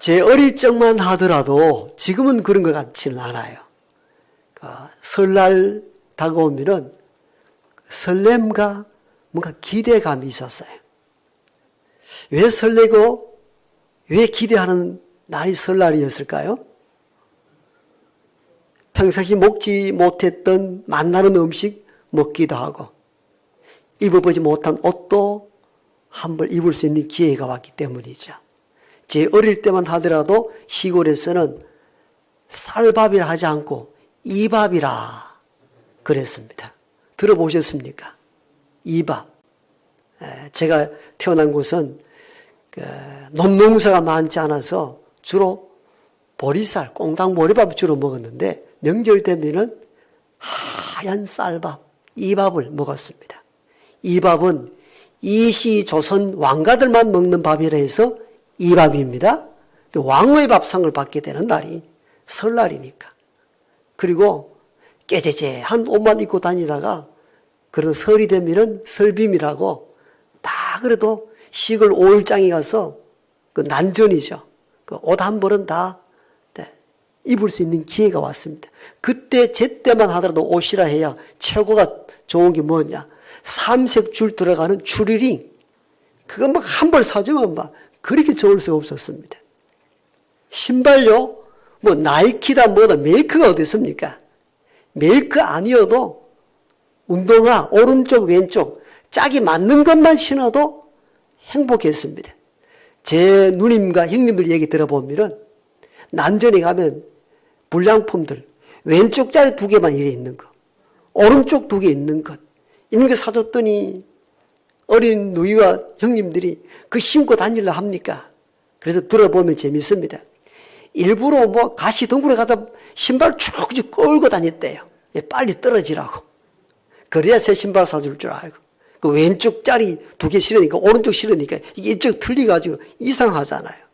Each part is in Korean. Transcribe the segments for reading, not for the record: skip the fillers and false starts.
제 어릴 적만 하더라도 지금은 그런 것 같지는 않아요. 설날 다가오면은 설렘과 뭔가 기대감이 있었어요. 왜 설레고 왜 기대하는 날이 설날이었을까요? 평상시 먹지 못했던 맛나는 음식 먹기도 하고 입어보지 못한 옷도 한 벌 입을 수 있는 기회가 왔기 때문이죠. 제 어릴 때만 하더라도 시골에서는 쌀밥이라 하지 않고 이밥이라 그랬습니다. 들어보셨습니까? 이밥. 제가 태어난 곳은 논농사가 많지 않아서 주로 보리쌀, 꽁당 보리밥을 주로 먹었는데 명절 되면은 하얀 쌀밥, 이밥을 먹었습니다. 이밥은 이시조선 왕가들만 먹는 밥이라 해서 이밥입니다. 왕의 밥상을 받게 되는 날이 설날이니까. 그리고 깨제제한 옷만 입고 다니다가 그런 설이 되면은 설빔이라고 다 그래도 시골 5일장에 가서 그 난전이죠. 그 옷 한 벌은 다 입을 수 있는 기회가 왔습니다. 그때 제때만 하더라도 옷이라 해야 최고가 좋은 게 뭐냐? 삼색 줄 들어가는 추리링. 그거 막 한 벌 사주면 막 그렇게 좋을 수 없었습니다. 신발요? 뭐 나이키다 뭐다 메이크가 어디 있습니까? 메이크 아니어도 운동화 오른쪽 왼쪽 짝이 맞는 것만 신어도 행복했습니다. 제 누님과 형님들 얘기 들어보면 난전에 가면 불량품들 왼쪽 자리 2개만 이래 있는 거 오른쪽 2개 있는 것 이런 거 사줬더니 어린 누이와 형님들이 그 신고 다니려 합니까? 그래서 들어보면 재밌습니다. 일부러 뭐 가시덤굴에 가다 신발 쭉 끌고 다녔대요. 빨리 떨어지라고. 그래야 새 신발 사줄 줄 알고. 그 왼쪽 자리 2개 실으니까 오른쪽 실으니까 이게 이쪽 틀려가지고 이상하잖아요.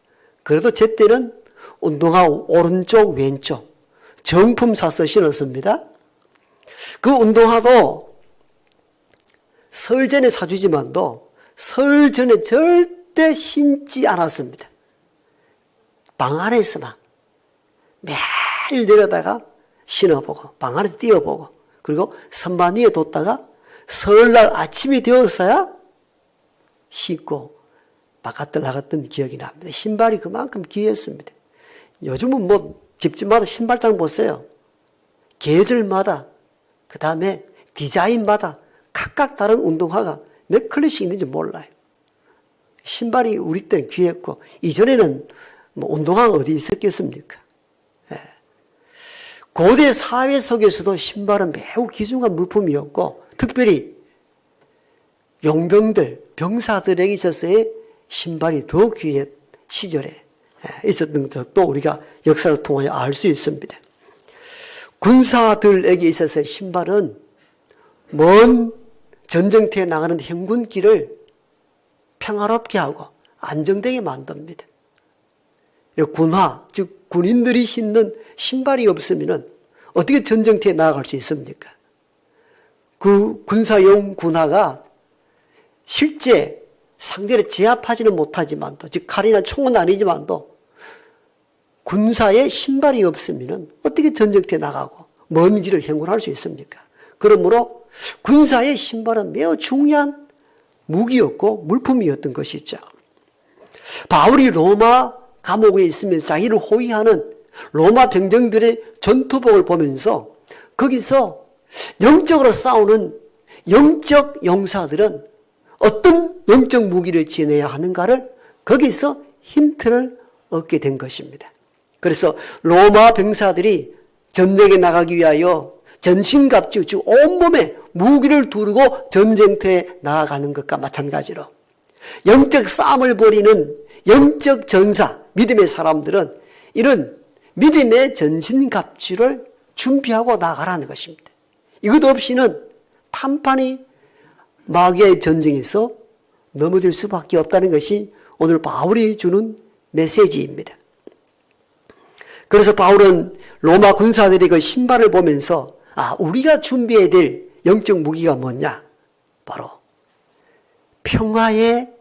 그래도 제 때는 운동화 오른쪽 왼쪽 정품 사서 신었습니다. 그 운동화도 설 전에 사주지만도 설 전에 절대 신지 않았습니다. 방 안에서만 매일 내려다가 신어보고 방 안에서 띄워보고 그리고 선반 위에 뒀다가 설날 아침이 되어서야 신고 바깥을 나갔던 기억이 납니다. 신발이 그만큼 귀했습니다. 요즘은 뭐 집집마다 신발장 보세요. 계절마다 그 다음에 디자인마다 각각 다른 운동화가 몇 컬러씩 있는지 몰라요. 신발이 우리 때는 귀했고 이전에는 뭐 운동화가 어디 있었겠습니까? 고대 사회 속에서도 신발은 매우 귀중한 물품이었고 특별히 용병들, 병사들에게 있어서의 신발이 더 귀한 시절에 있었던 것도 우리가 역사를 통하여 알 수 있습니다. 군사들에게 있어서의 신발은 먼 전쟁터에 나가는 행군길을 평화롭게 하고 안정되게 만듭니다. 군화, 즉 군인들이 신는 신발이 없으면 어떻게 전쟁터에 나아갈 수 있습니까? 그 군사용 군화가 실제 상대를 제압하지는 못하지만도, 즉 칼이나 총은 아니지만도 군사의 신발이 없으면 어떻게 전쟁터에 나가고 먼 길을 행군할 수 있습니까? 그러므로 군사의 신발은 매우 중요한 무기였고 물품이었던 것이죠. 바울이 로마 감옥에 있으면서 자기를 호위하는 로마 병정들의 전투복을 보면서 거기서 영적으로 싸우는 영적 용사들은 어떤 영적 무기를 지내야 하는가를 거기서 힌트를 얻게 된 것입니다. 그래서 로마 병사들이 전쟁에 나가기 위하여 전신갑주, 즉 온몸에 무기를 두르고 전쟁터에 나아가는 것과 마찬가지로 영적 싸움을 벌이는 영적 전사, 믿음의 사람들은 이런 믿음의 전신갑주를 준비하고 나가라는 것입니다. 이것 없이는 판판이 마귀의 전쟁에서 넘어질 수밖에 없다는 것이 오늘 바울이 주는 메시지입니다. 그래서 바울은 로마 군사들이 그 신발을 보면서 우리가 준비해야 될 영적 무기가 뭐냐? 바로 평화의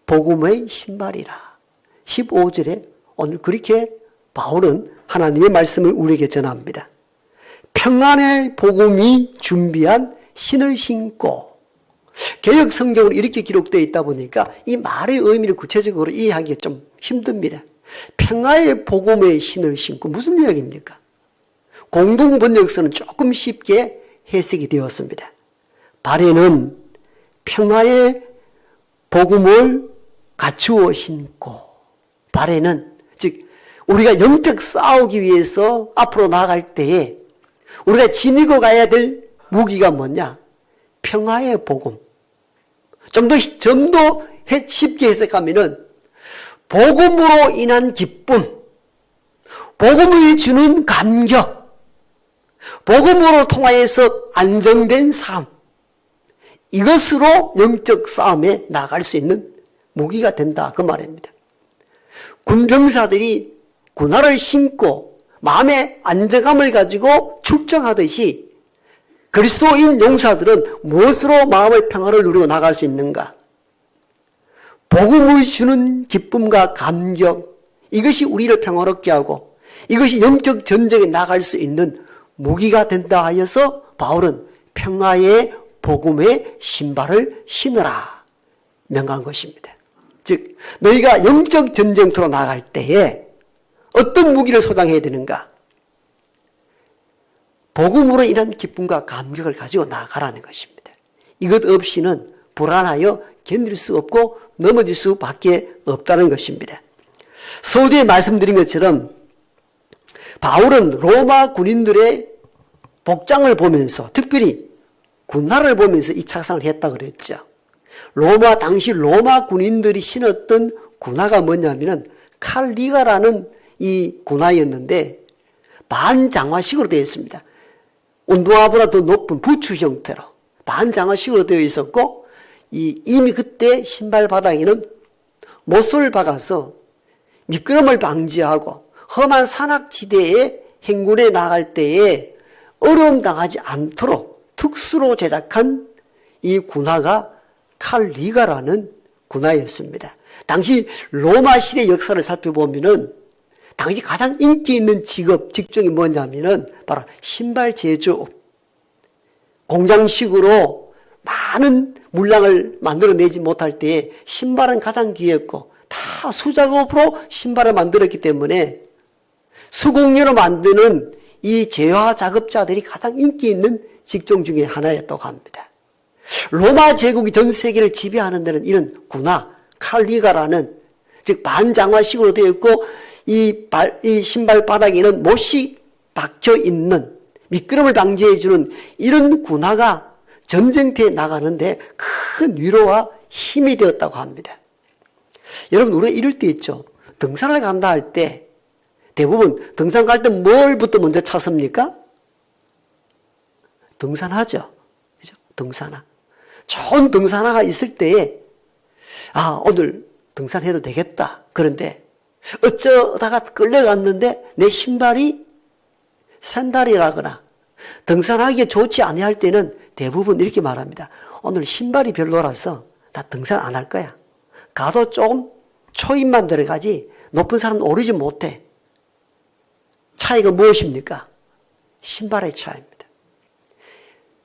복음의 신발이라. 15절에 오늘 그렇게 바울은 하나님의 말씀을 우리에게 전합니다. 평안의 복음이 준비한 신을 신고, 개역 성경으로 이렇게 기록되어 있다 보니까 이 말의 의미를 구체적으로 이해하기가 좀 힘듭니다. 평화의 복음의 신을 신고 무슨 이야기입니까? 공동 번역서는 조금 쉽게 해석이 되었습니다. 발에는 평화의 복음을 갖추어 신고, 발에는 즉 우리가 영적 싸우기 위해서 앞으로 나아갈 때에 우리가 지니고 가야 될 무기가 뭐냐? 평화의 복음. 좀 더 쉽게 해석하면은 복음으로 인한 기쁨, 복음이 주는 감격, 복음으로 통하여서 안정된 삶, 이것으로 영적 싸움에 나갈 수 있는 무기가 된다, 그 말입니다. 군병사들이 군화를 신고 마음의 안정감을 가지고 출정하듯이 그리스도인 용사들은 무엇으로 마음의 평화를 누리고 나갈 수 있는가? 복음을 주는 기쁨과 감격, 이것이 우리를 평화롭게 하고 이것이 영적 전쟁에 나갈 수 있는 무기가 된다 하여서 바울은 평화의 복음의 신발을 신으라 명한 것입니다. 즉 너희가 영적 전쟁터로 나갈 때에 어떤 무기를 소장해야 되는가? 복음으로 인한 기쁨과 감격을 가지고 나아가라는 것입니다. 이것 없이는 불안하여 견딜 수 없고 넘어질 수밖에 없다는 것입니다. 서두에 말씀드린 것처럼 바울은 로마 군인들의 복장을 보면서, 특별히 군화를 보면서 이 착상을 했다고 그랬죠. 당시 로마 군인들이 신었던 군화가 뭐냐면은 칼리가라는 이 군화였는데 반장화식으로 되어 있습니다. 운동화보다 더 높은 부츠 형태로 반장화식으로 되어 있었고, 이미 그때 신발 바닥에는 못을 박아서 미끄럼을 방지하고 험한 산악지대에 행군에 나갈 때에 어려움 당하지 않도록 특수로 제작한 이 군화가 칼리가라는 군화였습니다. 당시 로마 시대 역사를 살펴보면은 당시 가장 인기 있는 직종이 뭐냐면은 바로 신발 제조업. 공장식으로 많은 물량을 만들어내지 못할 때에 신발은 가장 귀했고 다 수작업으로 신발을 만들었기 때문에 수공예로 만드는 이 제화 작업자들이 가장 인기 있는 직종 중에 하나였다고 합니다. 로마 제국이 전 세계를 지배하는 데는 이런 군화, 칼리가라는, 즉 반장화식으로 되어 있고 이 신발 바닥에는 못이 박혀 있는, 미끄럼을 방지해주는 이런 군화가 전쟁터에 나가는데 큰 위로와 힘이 되었다고 합니다. 여러분, 우리가 이럴 때 있죠. 등산을 간다 할 때 대부분 등산 갈 때 뭘부터 먼저 찾습니까? 등산화죠. 그죠? 등산화. 좋은 등산화가 있을 때에 오늘 등산해도 되겠다. 그런데 어쩌다가 끌려갔는데 내 신발이 샌들이라거나 등산하기에 좋지 아니할 때는 대부분 이렇게 말합니다. 오늘 신발이 별로라서 나 등산 안 할 거야. 가도 조금 초입만 들어가지 높은 산은 오르지 못해. 차이가 무엇입니까? 신발의 차이입니다.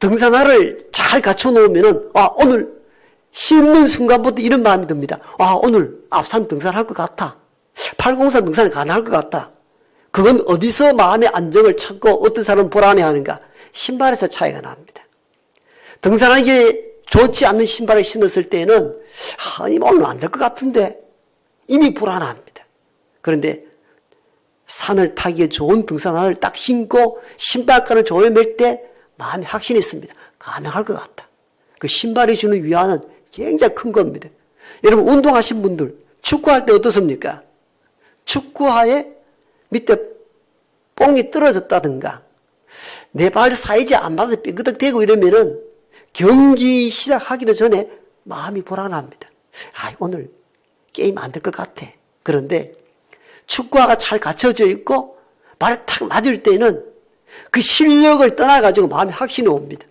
등산화를 잘 갖춰 놓으면은 오늘 신는 순간부터 이런 마음이 듭니다. 오늘 앞산 등산할 것 같아. 803 등산이 가능할 것 같다. 그건 어디서 마음의 안정을 찾고 어떤 사람은 불안해하는가? 신발에서 차이가 납니다. 등산하기에 좋지 않는 신발을 신었을 때는 오늘 안 될 것 같은데 이미 불안합니다. 그런데 산을 타기에 좋은 등산화를 딱 신고 신발끈을 조여맬 때 마음이 확신이 있습니다. 가능할 것 같다. 그 신발이 주는 위안은 굉장히 큰 겁니다. 여러분, 운동하신 분들 축구할 때 어떻습니까? 축구화에 밑에 뽕이 떨어졌다든가 내 발 사이즈 안 맞아서 삐그덕대고 이러면은 경기 시작하기도 전에 마음이 불안합니다. 오늘 게임 안 될 것 같아. 그런데 축구화가 잘 갖춰져 있고 발에 탁 맞을 때는 그 실력을 떠나가지고 마음에 확신이 옵니다.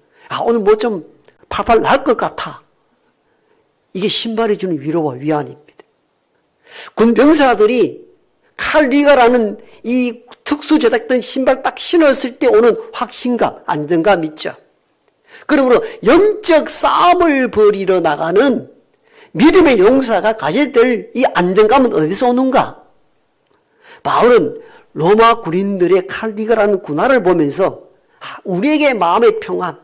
오늘 뭐 좀 팔팔 날 것 같아. 이게 신발이 주는 위로와 위안입니다. 군병사들이 칼리가라는 이 특수 제작된 신발 딱 신었을 때 오는 확신감, 안정감 있죠. 그러므로 영적 싸움을 벌이러 나가는 믿음의 용사가 가져야 될 이 안정감은 어디서 오는가? 바울은 로마 군인들의 칼리가라는 군화를 보면서 우리에게 마음의 평안.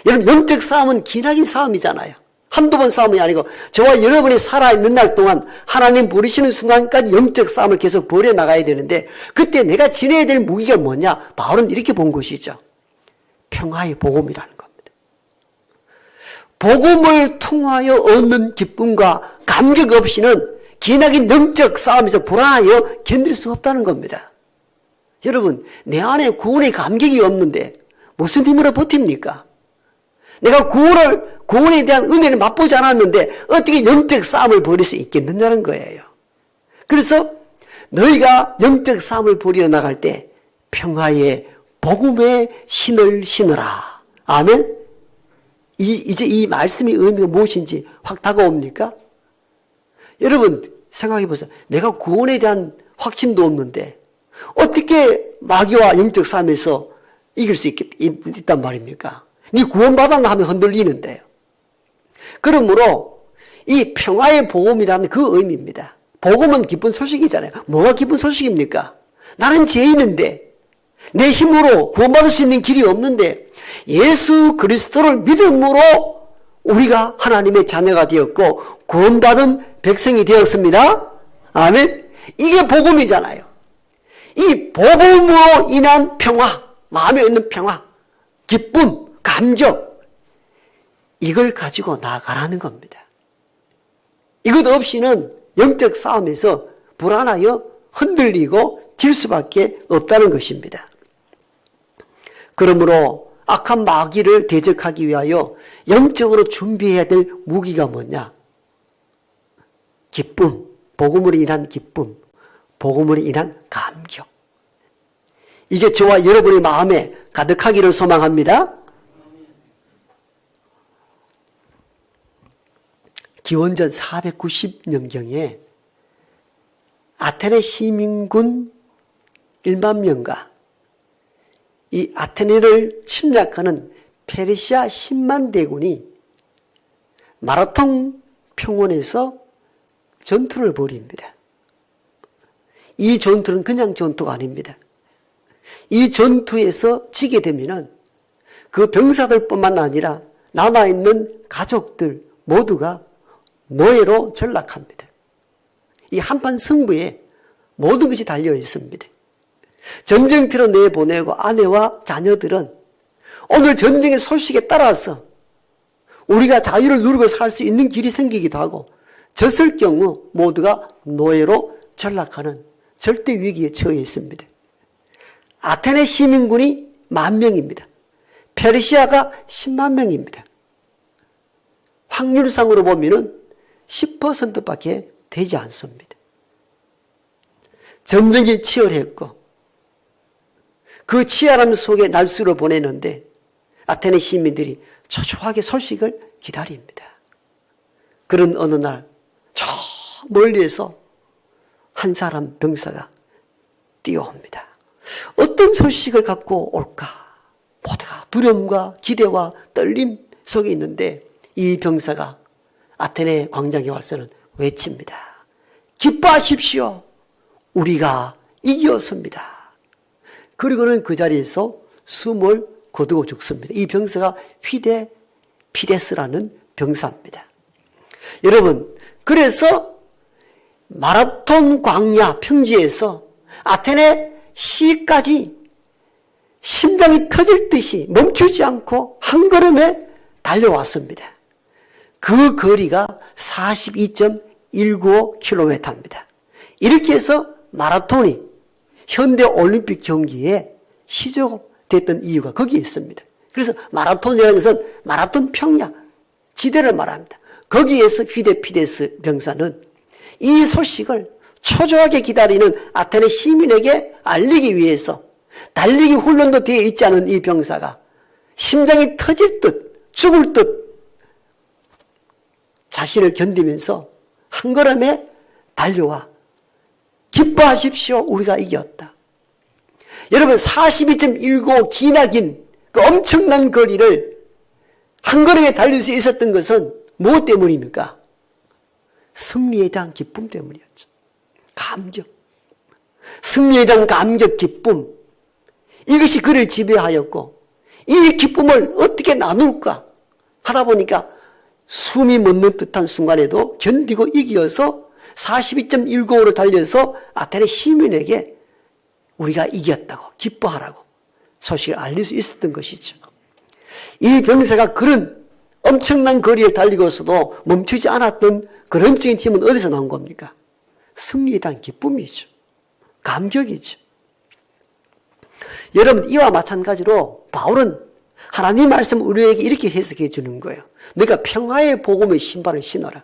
여러분, 영적 싸움은 기나긴 싸움이잖아요. 한두 번 싸움이 아니고 저와 여러분이 살아있는 날 동안 하나님 부르시는 순간까지 영적 싸움을 계속 벌여나가야 되는데 그때 내가 지내야 될 무기가 뭐냐? 바울은 이렇게 본 것이죠. 평화의 복음이라는 겁니다. 복음을 통하여 얻는 기쁨과 감격 없이는 기나긴 영적 싸움에서 불안하여 견딜 수 없다는 겁니다. 여러분, 내 안에 구원의 감격이 없는데 무슨 힘으로 버팁니까? 내가 구원에 대한 은혜를 맛보지 않았는데 어떻게 영적 싸움을 벌일 수 있겠느냐는 거예요. 그래서 너희가 영적 싸움을 벌이러 나갈 때 평화의 복음의 신을 신으라. 아멘? 이제 이 말씀의 의미가 무엇인지 확 다가옵니까? 여러분, 생각해 보세요. 내가 구원에 대한 확신도 없는데 어떻게 마귀와 영적 싸움에서 이길 수 있단 말입니까? 네 구원받았나 하면 흔들리는데요. 그러므로 이 평화의 복음이라는 그 의미입니다. 복음은 기쁜 소식이잖아요. 뭐가 기쁜 소식입니까? 나는 죄인인데 내 힘으로 구원받을 수 있는 길이 없는데 예수 그리스도를 믿음으로 우리가 하나님의 자녀가 되었고 구원받은 백성이 되었습니다. 아멘. 이게 복음이잖아요. 이 복음으로 인한 평화, 마음에 있는 평화, 기쁨, 감격, 이걸 가지고 나아가라는 겁니다. 이것 없이는 영적 싸움에서 불안하여 흔들리고 질 수밖에 없다는 것입니다. 그러므로 악한 마귀를 대적하기 위하여 영적으로 준비해야 될 무기가 뭐냐? 기쁨, 복음으로 인한 기쁨, 복음으로 인한 감격. 이게 저와 여러분의 마음에 가득하기를 소망합니다. 기원전 490년경에 아테네 시민군 1만 명과 이 아테네를 침략하는 페르시아 10만 대군이 마라톤 평원에서 전투를 벌입니다. 이 전투는 그냥 전투가 아닙니다. 이 전투에서 지게 되면은 그 병사들뿐만 아니라 남아있는 가족들 모두가 노예로 전락합니다. 이 한판 승부에 모든 것이 달려 있습니다. 전쟁터로 내보내고 아내와 자녀들은 오늘 전쟁의 소식에 따라서 우리가 자유를 누리고 살 수 있는 길이 생기기도 하고 졌을 경우 모두가 노예로 전락하는 절대 위기에 처해 있습니다. 아테네 시민군이 10,000명입니다. 페르시아가 10만 명입니다. 확률상으로 보면은 10%밖에 되지 않습니다. 전쟁이 치열했고 그 치열함 속에 날수를 보내는데 아테네 시민들이 초조하게 소식을 기다립니다. 그런 어느 날 저 멀리에서 한 사람 병사가 뛰어옵니다. 어떤 소식을 갖고 올까? 모두가 두려움과 기대와 떨림 속에 있는데 이 병사가 아테네 광장에 와서는 외칩니다. 기뻐하십시오. 우리가 이겼습니다. 그리고는 그 자리에서 숨을 거두고 죽습니다. 이 병사가 피데스라는 병사입니다. 여러분, 그래서 마라톤 광야 평지에서 아테네 시까지 심장이 터질 듯이 멈추지 않고 한 걸음에 달려왔습니다. 그 거리가 42.195km입니다. 이렇게 해서 마라톤이 현대올림픽 경기에 시조됐던 이유가 거기에 있습니다. 그래서 마라톤이라는 것은 마라톤 평야 지대를 말합니다. 거기에서 피데스 병사는 이 소식을 초조하게 기다리는 아테네 시민에게 알리기 위해서 달리기 훈련도 되어 있지 않은 이 병사가 심장이 터질 듯 죽을 듯 자신을 견디면서 한 걸음에 달려와 기뻐하십시오. 우리가 이겼다. 여러분 42.19 기나긴 그 엄청난 거리를 한 걸음에 달릴 수 있었던 것은 무엇 때문입니까? 승리에 대한 기쁨 때문이었죠. 감격. 승리에 대한 감격, 기쁨. 이것이 그를 지배하였고 이 기쁨을 어떻게 나눌까 하다 보니까 숨이 멎는 듯한 순간에도 견디고 이겨서 42.195로 달려서 아테네 시민에게 우리가 이겼다고 기뻐하라고 소식을 알릴 수 있었던 것이죠. 이 병사가 그런 엄청난 거리를 달리고서도 멈추지 않았던 그런 적인 힘은 어디서 나온 겁니까? 승리에 대한 기쁨이죠. 감격이죠. 여러분 이와 마찬가지로 바울은 하나님 말씀 우리에게 이렇게 해석해 주는 거예요. 너희가 평화의 복음의 신발을 신어라.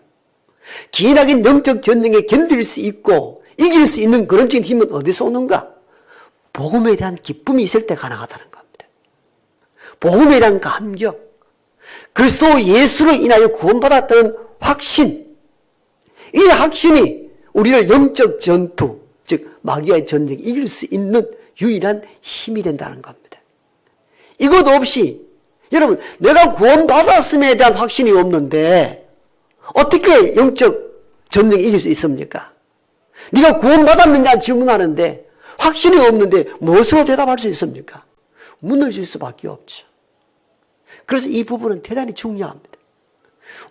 기나긴 영적 전쟁에 견딜 수 있고 이길 수 있는 그런 적인 힘은 어디서 오는가? 복음에 대한 기쁨이 있을 때 가능하다는 겁니다. 복음에 대한 감격, 그리스도 예수로 인하여 구원받았다는 확신, 이 확신이 우리를 영적 전투, 즉 마귀와의 전쟁에 이길 수 있는 유일한 힘이 된다는 겁니다. 이것 없이 여러분 내가 구원받았음에 대한 확신이 없는데 어떻게 영적 전쟁에 이길 수 있습니까? 네가 구원받았느냐 질문하는데 확신이 없는데 무엇으로 대답할 수 있습니까? 무너질 수밖에 없죠. 그래서 이 부분은 대단히 중요합니다.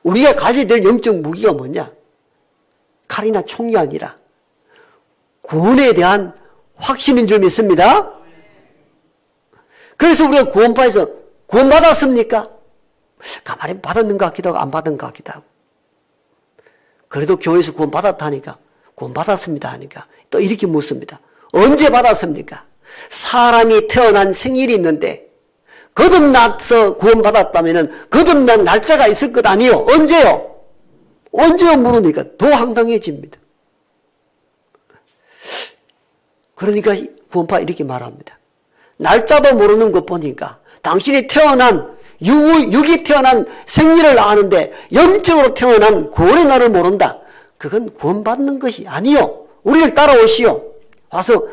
우리가 가져야 될 영적 무기가 뭐냐? 칼이나 총이 아니라 구원에 대한 확신인 줄 믿습니다. 그래서 우리가 구원받았습니까? 가만히 받았는 것 같기도 하고 안 받은 것 같기도 하고, 그래도 교회에서 구원받았다 하니까 구원받았습니다 하니까 또 이렇게 묻습니다. 언제 받았습니까? 사람이 태어난 생일이 있는데 거듭나서 구원받았다면 거듭난 날짜가 있을 것 아니요? 언제요? 언제요? 물으니까 더 황당해집니다. 그러니까 구원파 이렇게 말합니다. 날짜도 모르는 것 보니까 당신이 태어난 육이 태어난 생리를 아는데 영적으로 태어난 구원의 날을 모른다. 그건 구원받는 것이 아니요. 우리를 따라오시오. 와서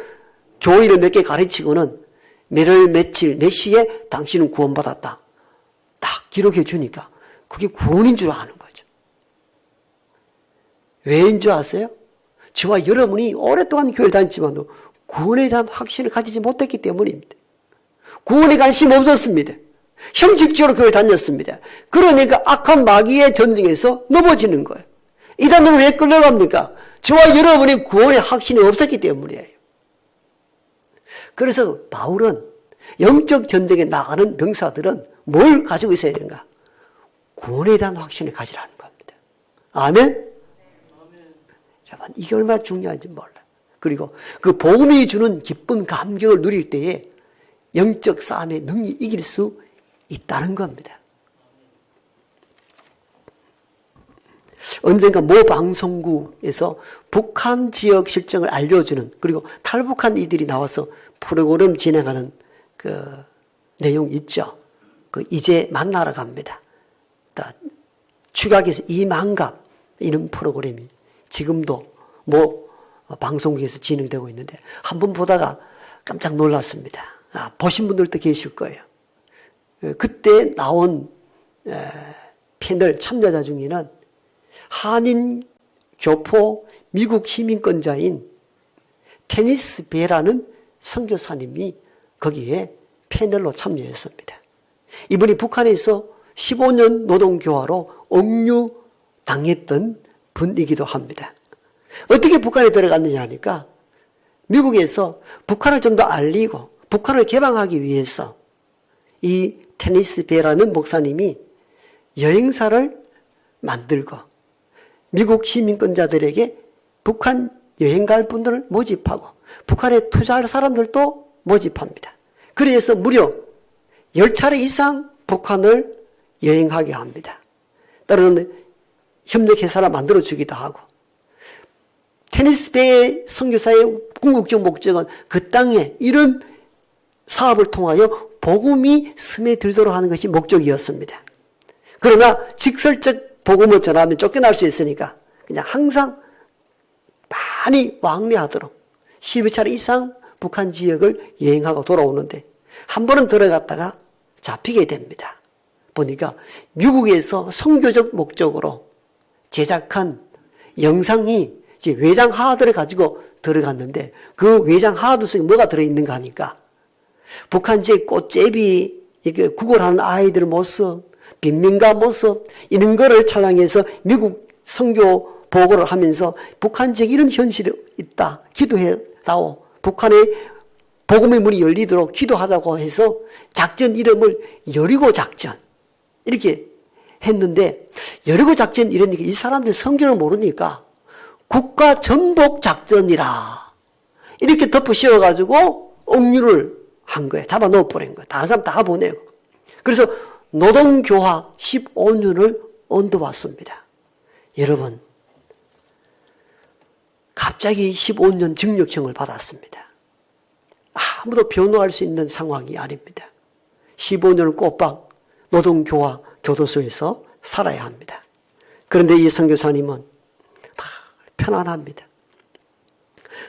교회를 몇 개 가르치고는 몇월 며칠 몇 시에 당신은 구원받았다. 딱 기록해 주니까 그게 구원인 줄 아는 거죠. 왜인 줄 아세요? 저와 여러분이 오랫동안 교회를 다녔지만도 구원에 대한 확신을 가지지 못했기 때문입니다. 구원에 관심이 없었습니다. 형식적으로 교회를 다녔습니다. 그러니까 악한 마귀의 전쟁에서 넘어지는 거예요. 이단으로 왜 끌려갑니까? 저와 여러분이 구원의 확신이 없었기 때문이에요. 그래서 바울은 영적 전쟁에 나가는 병사들은 뭘 가지고 있어야 되는가? 구원에 대한 확신을 가지라는 겁니다. 아멘? 여러분, 이게 얼마나 중요한지 몰라요. 그리고 그 복음이 주는 기쁜 감격을 누릴 때에 영적 싸움에 능히 이길 수 있다는 겁니다. 언젠가 모 방송국에서 북한 지역 실정을 알려주는, 그리고 탈북한 이들이 나와서 프로그램 진행하는 그 내용 있죠. 그 이제 만나러 갑니다. 추각에서 이만갑 이런 프로그램이 지금도 뭐 방송국에서 진행되고 있는데 한번 보다가 깜짝 놀랐습니다. 보신 분들도 계실 거예요. 그때 나온 패널 참여자 중에는 한인 교포 미국 시민권자인 테니스 베라는 선교사님이 거기에 패널로 참여했습니다. 이분이 북한에서 15년 노동교화로 억류당했던 분이기도 합니다. 어떻게 북한에 들어갔느냐 하니까 미국에서 북한을 좀 더 알리고 북한을 개방하기 위해서 이 테니스 베라는 목사님이 여행사를 만들고 미국 시민권자들에게 북한 여행 갈 분들을 모집하고 북한에 투자할 사람들도 모집합니다. 그래서 무려 10차례 이상 북한을 여행하게 합니다. 때로는 협력회사를 만들어주기도 하고, 테니스 베의 선교사의 궁극적 목적은 그 땅에 이런 사업을 통하여 복음이 스며들도록 하는 것이 목적이었습니다. 그러나 직설적 복음을 전하면 쫓겨날 수 있으니까 그냥 항상 많이 왕래하도록 12차례 이상 북한 지역을 여행하고 돌아오는데 한 번은 들어갔다가 잡히게 됩니다. 보니까 미국에서 선교적 목적으로 제작한 영상이 이제 외장 하드를 가지고 들어갔는데 그 외장 하드 속에 뭐가 들어있는가 하니까 북한 지역 꽃제비 이렇게 구걸하는 아이들 모습, 빈민가 모습 이런 거를 촬영해서 미국 선교 보고를 하면서 북한 지역에 이런 현실이 있다. 기도해다오. 북한의 복음의 문이 열리도록 기도하자고 해서 작전 이름을 여리고 작전 이렇게 했는데 여리고 작전 이러니까 이 사람들이 성경을 모르니까 국가 전복 작전이라 이렇게 덮어 씌워가지고 억류를 한 거예요. 잡아 넣어버린 거예요. 다른 사람 다 보내고. 그래서 노동교화 15년을 얹어왔습니다. 여러분 갑자기 15년 징역형을 받았습니다. 아무도 변호할 수 있는 상황이 아닙니다. 15년을 꼬박 노동교화 교도소에서 살아야 합니다. 그런데 이 선교사님은 다 편안합니다.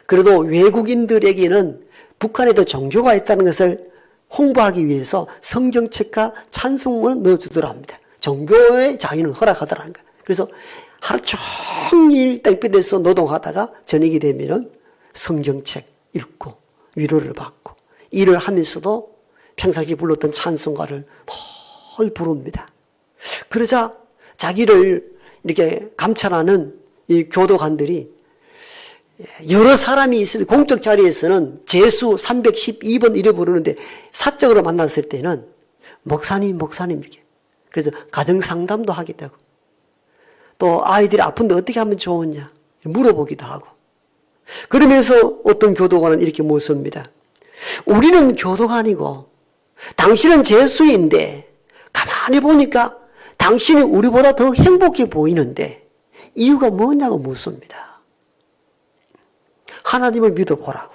그래도 외국인들에게는 북한에도 종교가 있다는 것을 홍보하기 위해서 성경책과 찬송을 넣어주더라 합니다. 종교의 자유는 허락하더라는 거예요. 그래서 하루 종일 땡볕에서 노동하다가 저녁이 되면은 성경책 읽고 위로를 받고 일을 하면서도 평상시 불렀던 찬송가를 뭘 부릅니다. 그러자 자기를 이렇게 감찰하는 이 교도관들이 여러 사람이 있을 공적 자리에서는 제수 312번 이래 부르는데 사적으로 만났을 때는 목사님 이렇게 그래서 가정 상담도 하겠다고 또 아이들이 아픈데 어떻게 하면 좋으냐 물어보기도 하고 그러면서 어떤 교도관은 이렇게 묻습니다. 우리는 교도관이고 당신은 제수인데 가만히 보니까 당신이 우리보다 더 행복해 보이는데 이유가 뭐냐고 묻습니다. 하나님을 믿어보라고.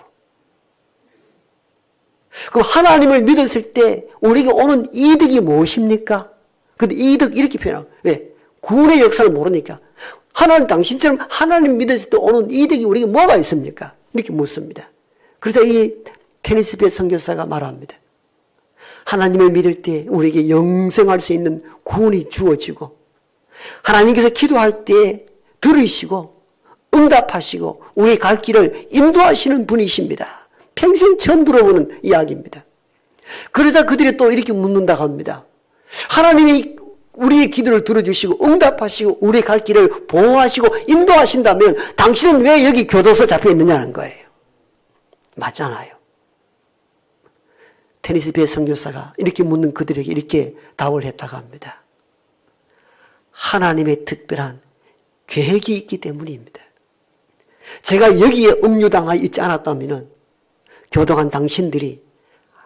그럼 하나님을 믿었을 때 우리에게 오는 이득이 무엇입니까? 근데 이득 이렇게 표현하고 왜? 구원의 역사를 모르니까 하나님 당신처럼 하나님 믿었을 때 오는 이득이 우리에게 뭐가 있습니까? 이렇게 묻습니다. 그래서 이 테니스배 선교사가 말합니다. 하나님을 믿을 때 우리에게 영생할 수 있는 구원이 주어지고 하나님께서 기도할 때 들으시고 응답하시고 우리의 갈 길을 인도하시는 분이십니다. 평생 처음 들어보는 이야기입니다. 그러자 그들이 또 이렇게 묻는다고 합니다. 하나님이 우리의 기도를 들어주시고 응답하시고 우리의 갈 길을 보호하시고 인도하신다면 당신은 왜 여기 교도소 잡혀 있느냐는 거예요. 맞잖아요. 테니스배 선교사가 이렇게 묻는 그들에게 이렇게 답을 했다고 합니다. 하나님의 특별한 계획이 있기 때문입니다. 제가 여기에 억류당하여 있지 않았다면 교도관 당신들이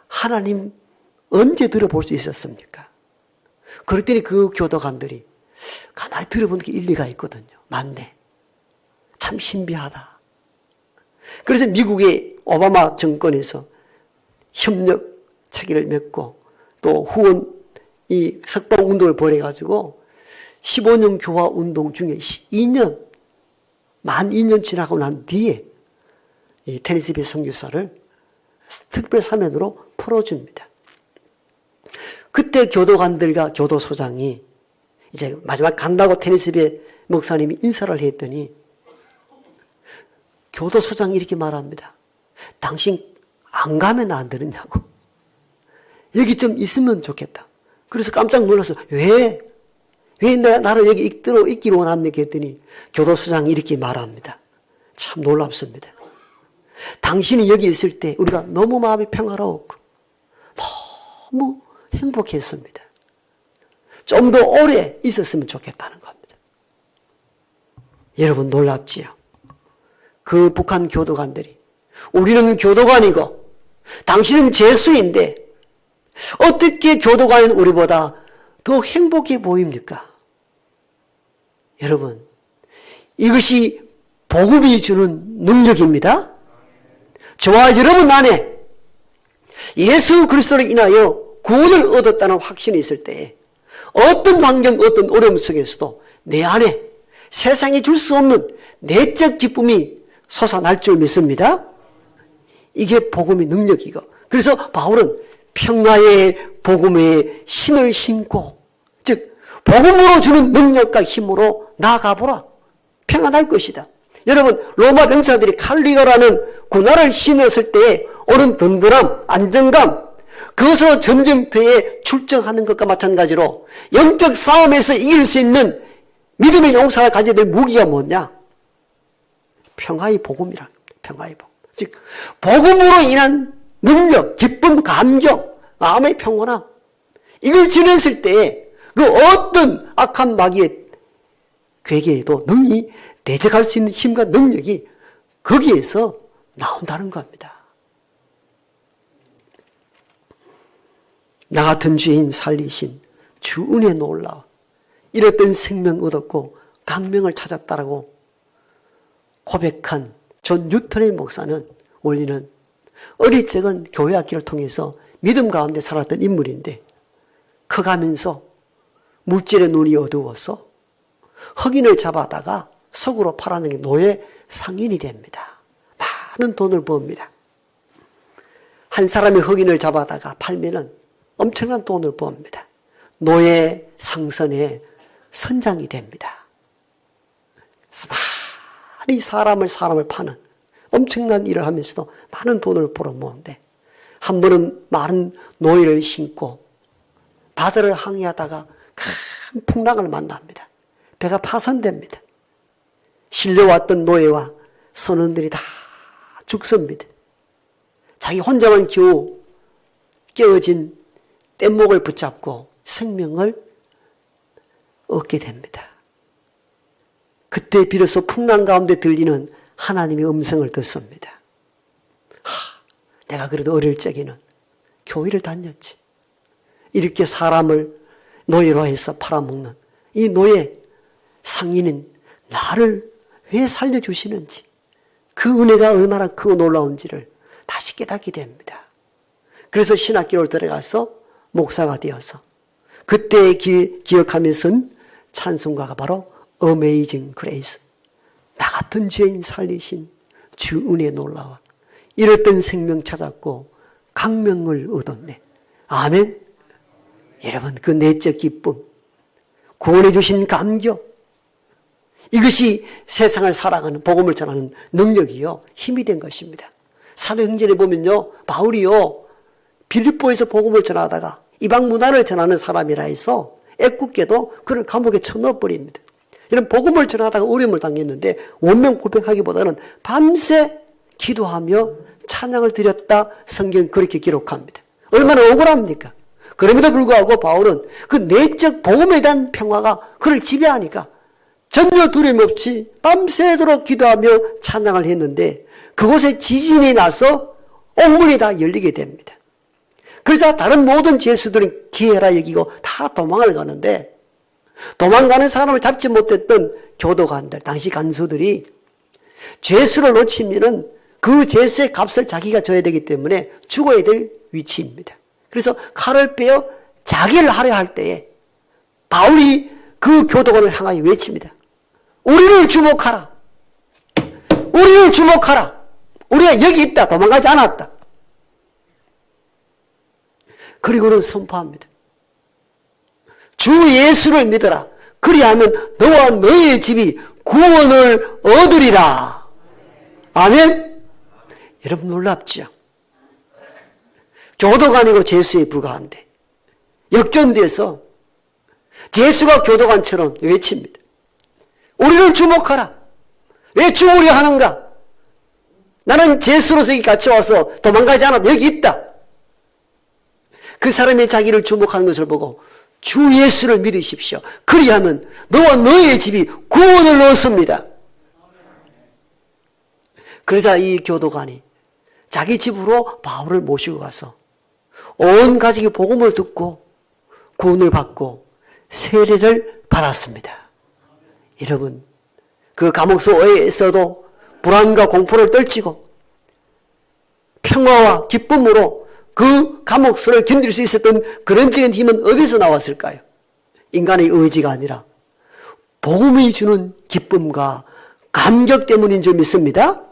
하나님 언제 들어볼 수 있었습니까? 그랬더니 그 교도관들이 가만히 들어보는 게 일리가 있거든요. 맞네. 참 신비하다. 그래서 미국의 오바마 정권에서 협력 체계를 맺고 또 후원 이 석방 운동을 벌여가지고 15년 교화 운동 중에 2년 만 2년 지나고 난 뒤에 이 테니스배 선교사를 특별 사면으로 풀어줍니다. 그때 교도관들과 교도소장이 이제 마지막 간다고 테니스배 목사님이 인사를 했더니 교도소장이 이렇게 말합니다. 당신 안 가면 안 되느냐고. 여기 좀 있으면 좋겠다. 그래서 깜짝 놀라서 왜 나를 여기 있기로 원합니까 했더니 교도소장이 이렇게 말합니다. 참 놀랍습니다. 당신이 여기 있을 때 우리가 너무 마음이 평화로웠고 너무 행복했습니다. 좀 더 오래 있었으면 좋겠다는 겁니다. 여러분 놀랍지요? 그 북한 교도관들이 우리는 교도관이고 당신은 제수인데 어떻게 교도관인 우리보다 더 행복해 보입니까? 여러분 이것이 복음이 주는 능력입니다. 저와 여러분 안에 예수 그리스도로 인하여 구원을 얻었다는 확신이 있을 때 어떤 환경 어떤 어려움 속에서도 내 안에 세상이 줄 수 없는 내적 기쁨이 솟아날 줄 믿습니다. 이게 복음의 능력이고, 그래서 바울은 평화의 복음의 신을 신고, 즉 복음으로 주는 능력과 힘으로 나아가보라. 평안할 것이다. 여러분, 로마 병사들이 칼리거라는 군화를 신었을 때에 오는 든든함, 안정감, 그것으로 전쟁터에 출정하는 것과 마찬가지로 영적 싸움에서 이길 수 있는 믿음의 용사가 가져야 될 무기가 뭐냐? 평화의 복음이란 겁니다. 평화의 복음. 즉 복음으로 인한 능력, 기쁨, 감정, 마음의 평온함, 이걸 지냈을 때에 그 어떤 악한 마귀의 괴계에도 능히 대적할 수 있는 힘과 능력이 거기에서 나온다는 겁니다. 나 같은 죄인 살리신 주 은혜 놀라워 이랬던 생명 얻었고 강명을 찾았다라고 고백한 존 뉴턴의 목사는 원리는 어릴 적은 교회 학기를 통해서 믿음 가운데 살았던 인물인데 커가면서 물질의 눈이 어두워서 흑인을 잡아다가 석으로 팔아내는 노예 상인이 됩니다. 많은 돈을 버옵니다. 한 사람이 흑인을 잡아다가 팔면은 엄청난 돈을 버옵니다. 노예 상선의 선장이 됩니다. 많이 사람을 파는 엄청난 일을 하면서도 많은 돈을 벌어모으는데 한 번은 많은 노예를 신고 바다를 항해하다가 큰 풍랑을 만납니다. 배가 파손됩니다. 실려왔던 노예와 선원들이 다 죽습니다. 자기 혼자만 겨우 깨어진 뗏목을 붙잡고 생명을 얻게 됩니다. 그때 비로소 풍랑 가운데 들리는 하나님의 음성을 듣습니다. 내가 그래도 어릴 적에는 교회를 다녔지. 이렇게 사람을 노예로 해서 팔아먹는 이 노예 상인은 나를 왜 살려주시는지, 그 은혜가 얼마나 크고 놀라운지를 다시 깨닫게 됩니다. 그래서 신학교를 들어가서 목사가 되어서 그때 기억하면서는 찬송가가 바로 Amazing Grace, 나 같은 죄인 살리신 주 은혜 놀라워 이랬던 생명 찾았고 강명을 얻었네. 아멘. 여러분, 그 내적 기쁨, 구원해 주신 감격, 이것이 세상을 살아가는 복음을 전하는 능력이요 힘이 된 것입니다. 사도행전에 보면요, 바울이요 빌립보에서 복음을 전하다가 이방 문화를 전하는 사람이라 해서 애꿎게도 그를 감옥에 쳐넣어버립니다. 이런 복음을 전하다가 어려움을 당했는데 원명 고백하기보다는 밤새 기도하며 찬양을 드렸다, 성경 그렇게 기록합니다. 얼마나 억울합니까? 그럼에도 불구하고 바울은 그 내적 복음에 대한 평화가 그를 지배하니까 전혀 두려움 없이 밤새도록 기도하며 찬양을 했는데 그곳에 지진이 나서 옥문이 다 열리게 됩니다. 그래서 다른 모든 죄수들은 기회라 여기고 다 도망을 가는데 도망가는 사람을 잡지 못했던 교도관들, 당시 간수들이 죄수를 놓치면은 그 죄수의 값을 자기가 져야 되기 때문에 죽어야 될 위치입니다. 그래서 칼을 빼어 자기를 하려 할 때에 바울이 그 교도관을 향하여 외칩니다. 우리를 주목하라. 우리를 주목하라. 우리가 여기 있다. 도망가지 않았다. 그리고는 선포합니다. 주 예수를 믿어라. 그리하면 너와 너의 집이 구원을 얻으리라. 아멘. 여러분 놀랍죠? 교도관이고 죄수에 불과한데 역전돼서 죄수가 교도관처럼 외칩니다. 우리를 주목하라. 왜 죽으려 하는가? 나는 죄수로서 여기 같이 와서 도망가지 않아. 여기 있다. 그 사람이 자기를 주목하는 것을 보고 주 예수를 믿으십시오. 그리하면 너와 너의 집이 구원을 얻습니다. 그러자 이 교도관이 자기 집으로 바울을 모시고 가서 온 가족이 복음을 듣고 구원을 받고 세례를 받았습니다. 여러분, 그 감옥소에서도 불안과 공포를 떨치고 평화와 기쁨으로 그 감옥소를 견딜 수 있었던 그런적인 힘은 어디서 나왔을까요? 인간의 의지가 아니라 복음이 주는 기쁨과 감격 때문인 줄 믿습니다.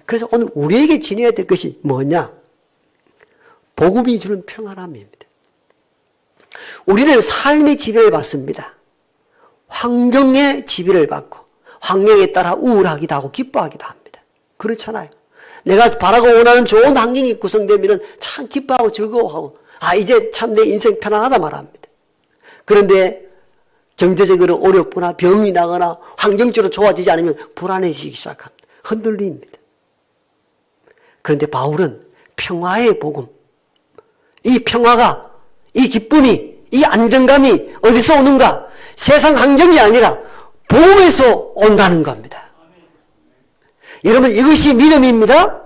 그래서 오늘 우리에게 지녀야 될 것이 뭐냐? 복음이 주는 평안함입니다. 우리는 삶의 지배를 받습니다. 환경의 지배를 받고 환경에 따라 우울하기도 하고 기뻐하기도 합니다. 그렇잖아요. 내가 바라고 원하는 좋은 환경이 구성되면 참 기뻐하고 즐거워하고 이제 참 내 인생 편안하다 말합니다. 그런데 경제적으로 어렵거나 병이 나거나 환경적으로 좋아지지 않으면 불안해지기 시작합니다. 흔들립니다. 그런데 바울은 평화의 복음, 이 평화가, 이 기쁨이, 이 안정감이 어디서 오는가? 세상 환경이 아니라 복음에서 온다는 겁니다. 여러분, 이것이 믿음입니다.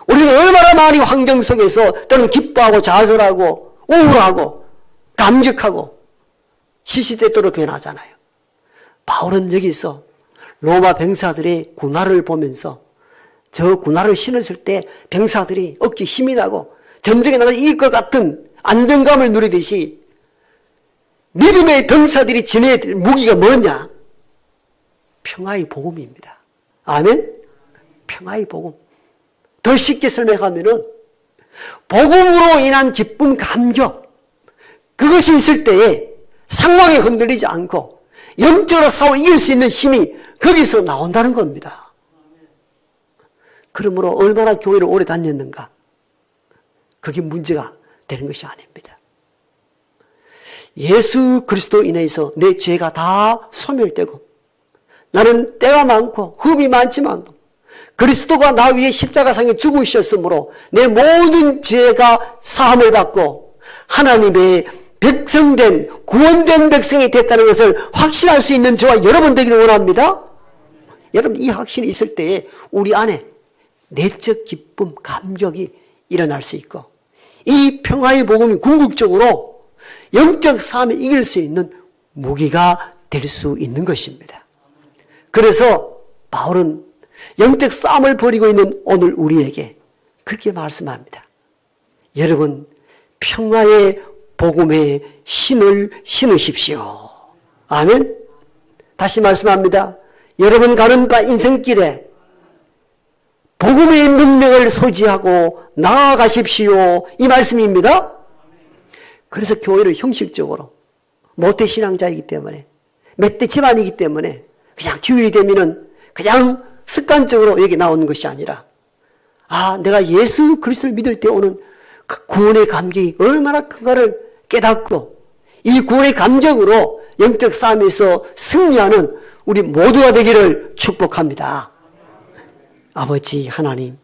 우리는 얼마나 많이 환경 속에서 또는 기뻐하고 좌절하고 우울하고 감격하고 시시때때로 변하잖아요. 바울은 여기서 로마 병사들의 군화를 보면서 저 군화를 신었을 때 병사들이 어깨에 힘이 나고 전쟁에 나가 이길 것 같은 안정감을 누리듯이 믿음의 병사들이 지녀야 될 무기가 뭐냐? 평화의 복음입니다. 아멘? 평화의 복음. 더 쉽게 설명하면은 복음으로 인한 기쁨, 감격, 그것이 있을 때에 상황에 흔들리지 않고 영적으로 싸워 이길 수 있는 힘이 거기서 나온다는 겁니다. 그러므로 얼마나 교회를 오래 다녔는가? 그게 문제가 되는 것이 아닙니다. 예수 그리스도 인해서 내 죄가 다 소멸되고 나는 때가 많고 흠이 많지만도 그리스도가 나 위에 십자가상에 죽으셨으므로 내 모든 죄가 사함을 받고 하나님의 백성된 구원된 백성이 됐다는 것을 확신할 수 있는 저와 여러분 되기를 원합니다. 여러분, 이 확신이 있을 때에 우리 안에 내적 기쁨, 감격이 일어날 수 있고 이 평화의 복음이 궁극적으로 영적 싸움에 이길 수 있는 무기가 될 수 있는 것입니다. 그래서 바울은 영적 싸움을 벌이고 있는 오늘 우리에게 그렇게 말씀합니다. 여러분, 평화의 복음의 신을 신으십시오. 아멘. 다시 말씀합니다. 여러분 가는 바 인생길에 복음의 능력을 소지하고 나아가십시오. 이 말씀입니다. 그래서 교회를 형식적으로 모태신앙자이기 때문에 멧돼 집안이기 때문에 그냥 주일이 되면은 그냥 습관적으로 여기 나오는 것이 아니라 내가 예수 그리스도를 믿을 때 오는 그 구원의 감격이 얼마나 큰가를 깨닫고 이 구원의 감격으로 영적 싸움에서 승리하는 우리 모두가 되기를 축복합니다. 아버지 하나님,